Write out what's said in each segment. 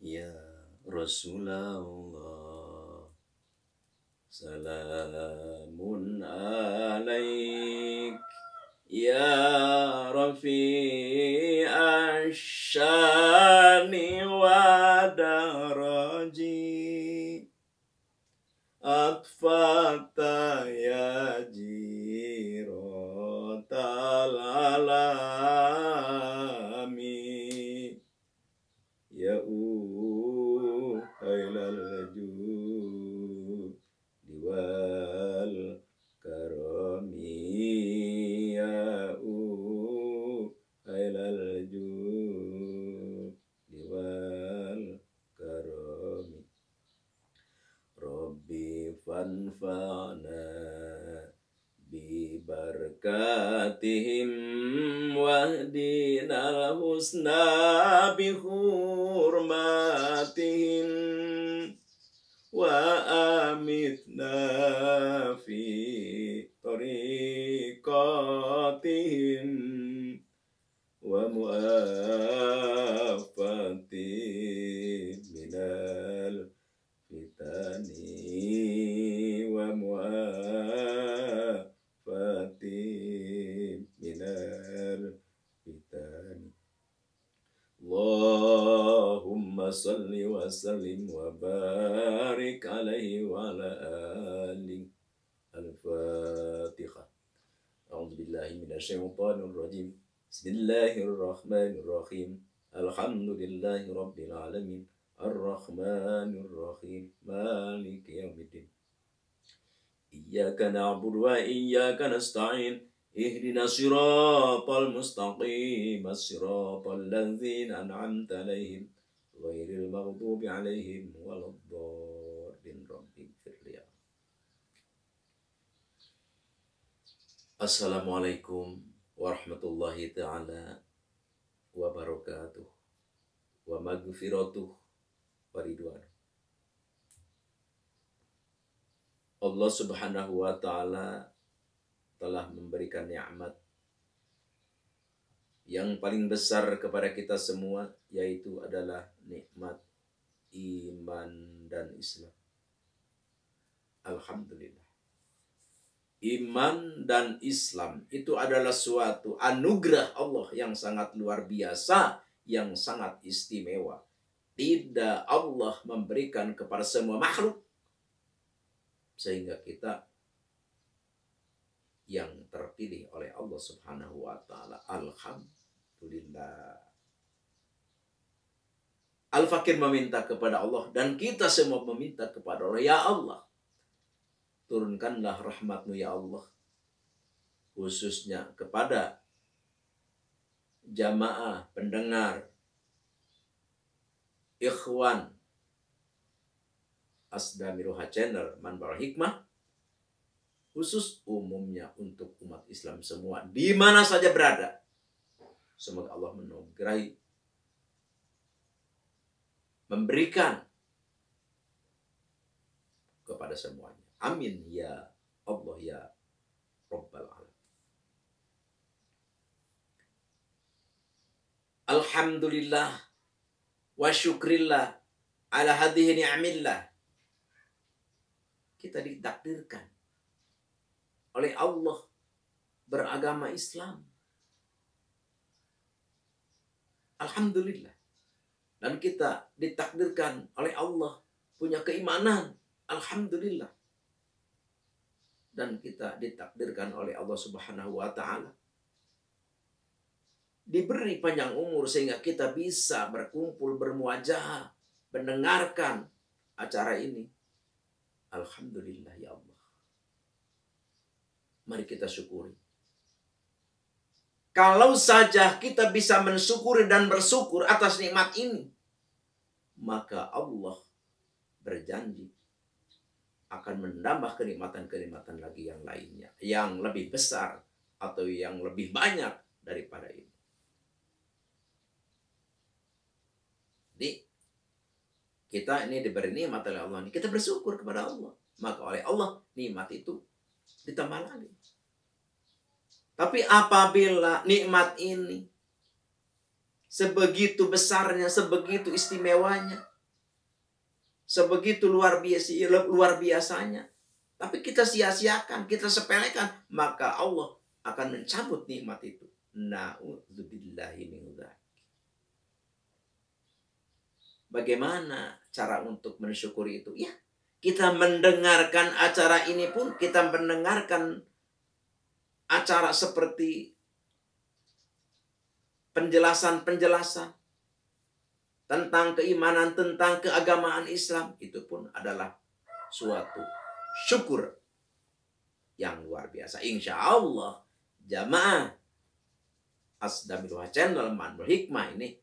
Ya Rasulullah, salamun alaik ya rafi'ash syani wa daraji atfata ya jirotal alami ya hailal jud wal karami ya hailal jud wal karami Rabbi fanfa'na bi barakatihim wahdinal husna bi hurmatihim wa amitna fi tariqatihim wa mu'afati minal fitani wa mu'afati minal fitani. Allahumma salli wa sallim wa barik alaihi wa ala alihi. Al-Fatihah. A'udzu billahi minasyaitonir rajim. Bismillahirrahmanirrahim. Alhamdulillahi rabbil alamin. Ar-Rahmanir Rahim. Maliki yaumiddin. Iyyaka na'budu wa iyyaka nasta'in. Ihdinas siratal mustaqim. As-siratal ladzina an'amta 'alaihim ghairil maghdubi 'alaihim waladdallin. Rabbi ighfirli. Assalamualaikum warahmatullahi ta'ala wabarakatuh wa maghfiratuh wa ridwan. Allah Subhanahu wa ta'ala telah memberikan nikmat yang paling besar kepada kita semua, yaitu adalah nikmat iman dan Islam. Alhamdulillah. Iman dan Islam itu adalah suatu anugerah Allah yang sangat luar biasa, yang sangat istimewa. Tidak Allah memberikan kepada semua makhluk, sehingga kita yang terpilih oleh Allah Subhanahu wa ta'ala. Alhamdulillah. Al-Fakir meminta kepada Allah, dan kita semua meminta kepada Allah. Ya Allah, turunkanlah rahmat-Mu ya Allah, khususnya kepada jamaah pendengar, ikhwan Asdamiruha Channel Manbar Hikmah, khusus umumnya untuk umat Islam semua di mana saja berada. Semoga Allah menugerahi, memberikan kepada semuanya. Amin ya Allah ya Rabbal Alamin. Alhamdulillah wa syukrillah ala hadhihi ni'amillah. Kita ditakdirkan oleh Allah beragama Islam. Alhamdulillah. Dan kita ditakdirkan oleh Allah punya keimanan. Alhamdulillah. Dan kita ditakdirkan oleh Allah Subhanahu wa ta'ala diberi panjang umur sehingga kita bisa berkumpul, bermuajah, mendengarkan acara ini. Alhamdulillah ya Allah. Mari kita syukuri. Kalau saja kita bisa mensyukuri dan bersyukur atas nikmat ini, maka Allah berjanji akan menambah kenikmatan-kenikmatan lagi yang lainnya, yang lebih besar atau yang lebih banyak daripada ini. Jadi kita ini diberi nikmat oleh Allah, kita bersyukur kepada Allah, maka oleh Allah nikmat itu ditambah lagi. Tapi apabila nikmat ini sebegitu besarnya, sebegitu istimewanya, sebegitu luar biasanya, tapi kita sia-siakan, kita sepelekan, maka Allah akan mencabut nikmat itu. Na'udzubillahi min dzalik. Bagaimana cara untuk mensyukuri itu? Ya, kita mendengarkan acara ini pun, kita mendengarkan acara seperti penjelasan-penjelasan tentang keimanan, tentang keagamaan Islam, itu pun adalah suatu syukur yang luar biasa. Insya Allah jamaah Asdamillah Channel Manul Hikmah ini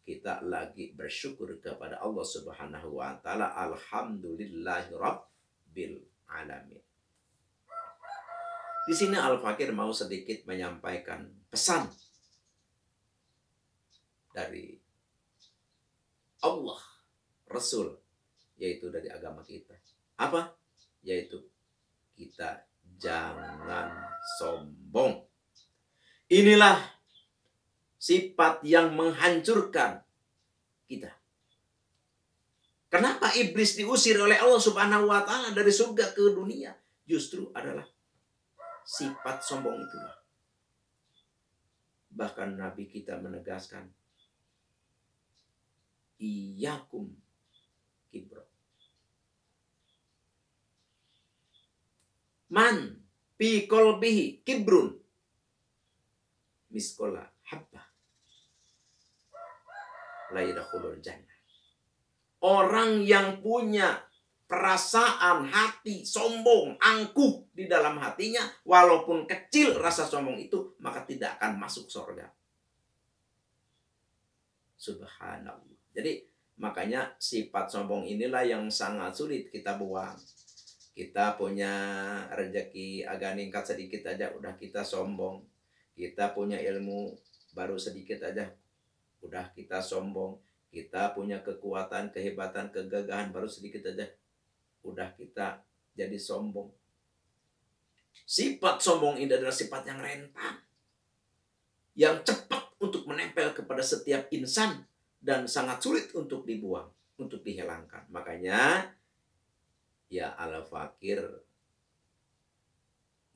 kita lagi bersyukur kepada Allah Subhanahu wa taala. Alhamdulillahirabbil alamin. Di sini Al-Fakir mau sedikit menyampaikan pesan dari Allah, Rasul, yaitu dari agama kita. Apa? Yaitu kita jangan sombong. Inilah sifat yang menghancurkan kita. Kenapa iblis diusir oleh Allah Subhanahu wa taala dari surga ke dunia? Justru adalah sifat sombong itulah. Bahkan Nabi kita menegaskan, iyyakum kibro. Man fi qalbihi kibrun miskola habbah la yadkhulul jannah. Orang yang punya perasaan hati sombong, angkuh di dalam hatinya, walaupun kecil rasa sombong itu, maka tidak akan masuk surga. Subhanallah. Jadi makanya sifat sombong inilah yang sangat sulit kita buang. Kita punya rezeki agak ningkat sedikit aja udah kita sombong. Kita punya ilmu baru sedikit aja udah kita sombong. Kita punya kekuatan, kehebatan, kegagahan baru sedikit aja udah kita jadi sombong. Sifat sombong ini adalah sifat yang rentan, yang cepat untuk menempel kepada setiap insan dan sangat sulit untuk dibuang, untuk dihilangkan. Makanya ya Al-Fakir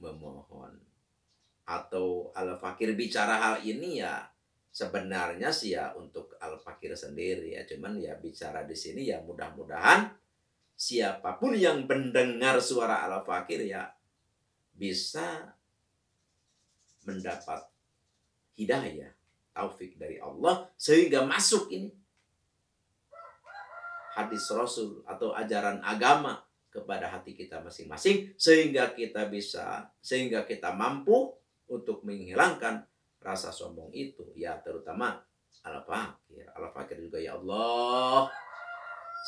memohon, atau Al-Fakir bicara hal ini ya sebenarnya sih ya untuk Al-Fakir sendiri ya, cuman ya bicara di sini ya mudah-mudahan siapapun yang mendengar suara Al-Fakir ya bisa mendapat hidayah, taufik dari Allah, sehingga masuk ini hadis Rasul atau ajaran agama kepada hati kita masing-masing, sehingga kita mampu untuk menghilangkan rasa sombong itu ya, terutama Al-Fakir. Al-Fakir juga, ya Allah,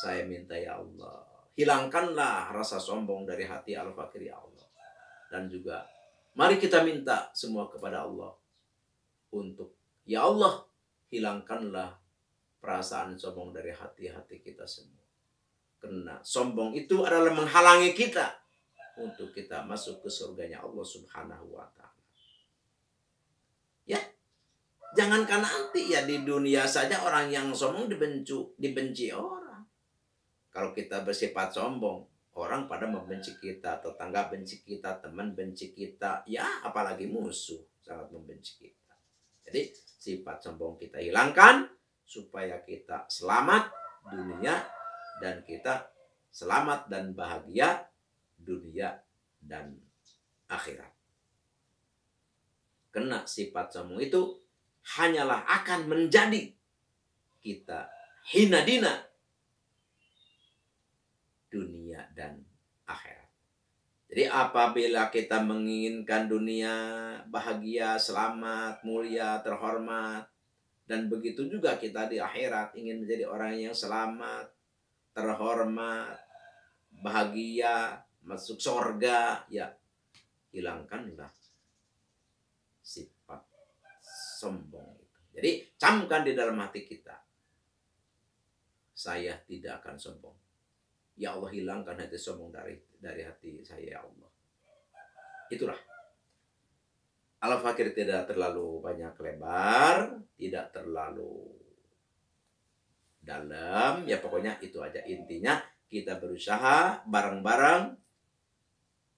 saya minta ya Allah, hilangkanlah rasa sombong dari hati Al-Fakir ya Allah. Dan juga mari kita minta semua kepada Allah untuk, ya Allah, hilangkanlah perasaan sombong dari hati-hati kita semua. Karena sombong itu adalah menghalangi kita untuk kita masuk ke surganya Allah Subhanahu wa ta'ala. Ya, jangankan nanti ya, di dunia saja orang yang sombong dibenci orang. Kalau kita bersifat sombong, orang pada membenci kita, tetangga benci kita, teman benci kita, ya apalagi musuh sangat membenci kita. Jadi sifat sombong kita hilangkan supaya kita selamat dunia dan kita selamat dan bahagia dunia dan akhirat. Karena sifat sombong itu hanyalah akan menjadi kita hina dina dunia dan akhirat. Jadi apabila kita menginginkan dunia bahagia, selamat, mulia, terhormat, dan begitu juga kita di akhirat ingin menjadi orang yang selamat, terhormat, bahagia, masuk surga, ya hilangkanlah sifat sombong itu. Jadi camkan di dalam hati kita, saya tidak akan sombong. Ya Allah, hilangkan hati sombong dari hati saya ya Allah. Itulah. Al-Fakir tidak terlalu banyak lebar, tidak terlalu dalam, ya pokoknya itu aja intinya. kita berusaha bareng-bareng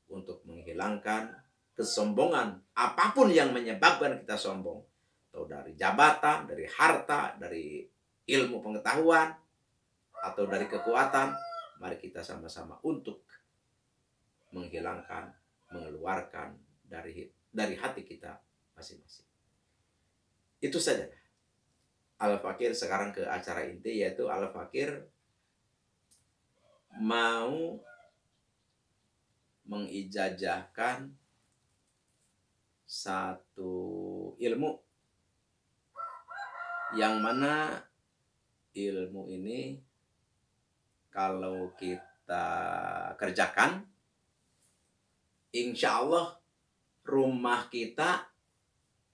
untuk menghilangkan kesombongan apapun yang menyebabkan kita sombong. Atau dari jabatan, dari harta, dari ilmu pengetahuan, atau dari kekuatan. Mari kita sama-sama untuk menghilangkan, mengeluarkan dari hati kita masing-masing. Itu saja. Al-Fakir sekarang ke acara inti, yaitu Al-Fakir mau mengijazahkan satu ilmu yang mana ilmu ini kalau kita kerjakan, insya Allah rumah kita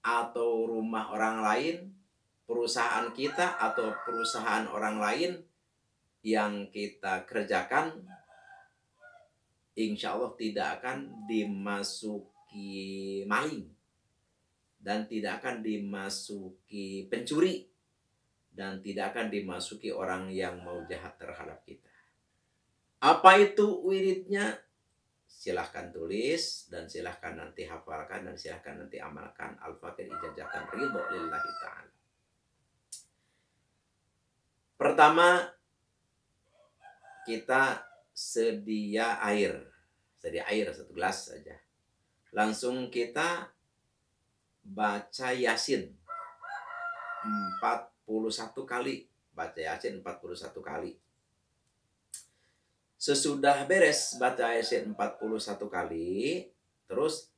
atau rumah orang lain, perusahaan kita atau perusahaan orang lain yang kita kerjakan, insya Allah tidak akan dimasuki maling, dan tidak akan dimasuki pencuri, dan tidak akan dimasuki orang yang mau jahat terhadap kita. Apa itu wiridnya? Silahkan tulis dan silahkan nanti hafalkan dan silahkan nanti amalkan. Al-Fakir ijazahkan ridho lillahi ta'ala. Pertama, kita sedia air. Sedia air 1 gelas saja. Langsung kita baca Yasin 41 kali. Baca Yasin 41 kali. Sesudah beres baca Yasin 41 kali, terus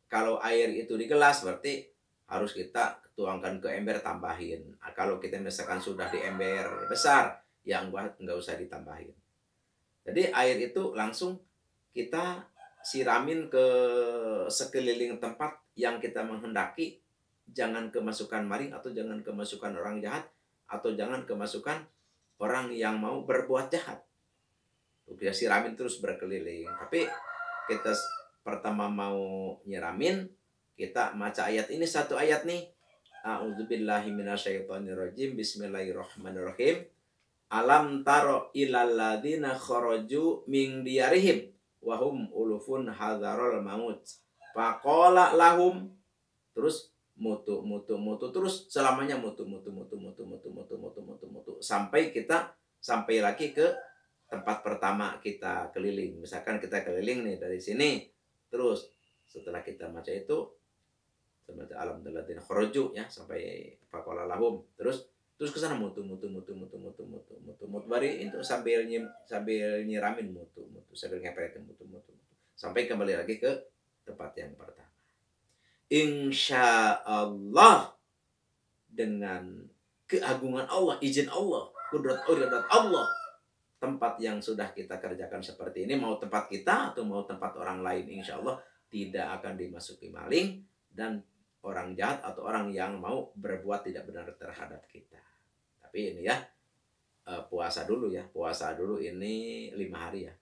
kalau air itu di gelas berarti harus kita tuangkan ke ember, tambahin. Kalau kita misalkan sudah di ember besar, ya nggak usah ditambahin. Jadi air itu langsung kita siramin ke sekeliling tempat yang kita menghendaki. Jangan kemasukan maling, atau jangan kemasukan orang jahat, atau jangan kemasukan orang yang mau berbuat jahat. Kita siramin terus berkeliling. Tapi kita pertama mau nyiramin, kita baca ayat ini, satu ayat nih. A'udzubillahi minasyaitonirrajim. Bismillahirrahmanirrahim. Alam taro ilal ladzina kharaju min diyarihim wa hum ulufun hadzarul maut. Faqala lahum, terus mutu terus selamanya mutu sampai kita sampai lagi ke tempat pertama kita keliling. Misalkan kita keliling nih dari sini, terus setelah kita baca itu alam ladzina kharaju ya sampai faqala lahum, terus ke sana mutu bari itu sambil nyiramin mutu sambil ngepelin mutu sampai kembali lagi ke tempat yang pertama. Insya Allah dengan keagungan Allah, izin Allah, kudrat Allah, tempat yang sudah kita kerjakan seperti ini, mau tempat kita atau mau tempat orang lain, insya Allah tidak akan dimasuki maling dan orang jahat atau orang yang mau berbuat tidak benar terhadap kita. Tapi ini ya, puasa dulu ya. Puasa dulu ini 5 hari ya.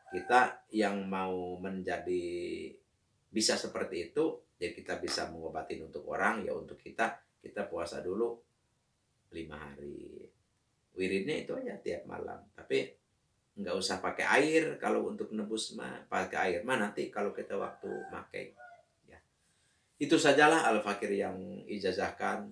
Kita yang mau menjadi bisa seperti itu, ya kita bisa mengobatin untuk orang, ya untuk kita puasa dulu 5 hari. Wiridnya itu aja tiap malam. Tapi nggak usah pakai air. Kalau untuk nebus pakai air mah nanti kalau kita waktu pakai. Itu sajalah Al-Fakir yang ijazahkan.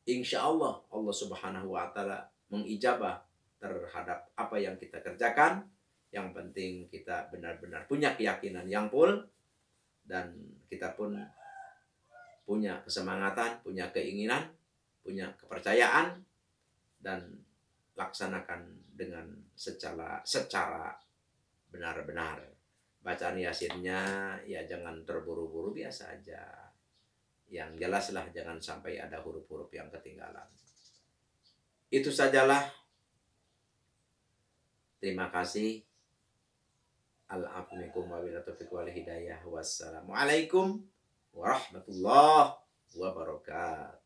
Insya Allah Allah Subhanahu wa Ta'ala mengijabah terhadap apa yang kita kerjakan. Yang penting kita benar-benar punya keyakinan yang full, dan kita pun punya kesemangatan, punya keinginan, punya kepercayaan, dan laksanakan dengan secara benar-benar. Bacaan Yasinnya ya jangan terburu-buru, biasa aja. Yang jelas lah, jangan sampai ada huruf-huruf yang ketinggalan. Itu sajalah. Terima kasih. Al-afmikum wa bilataufiq wal hidayah. Wassalamualaikum warahmatullahi wabarakatuh.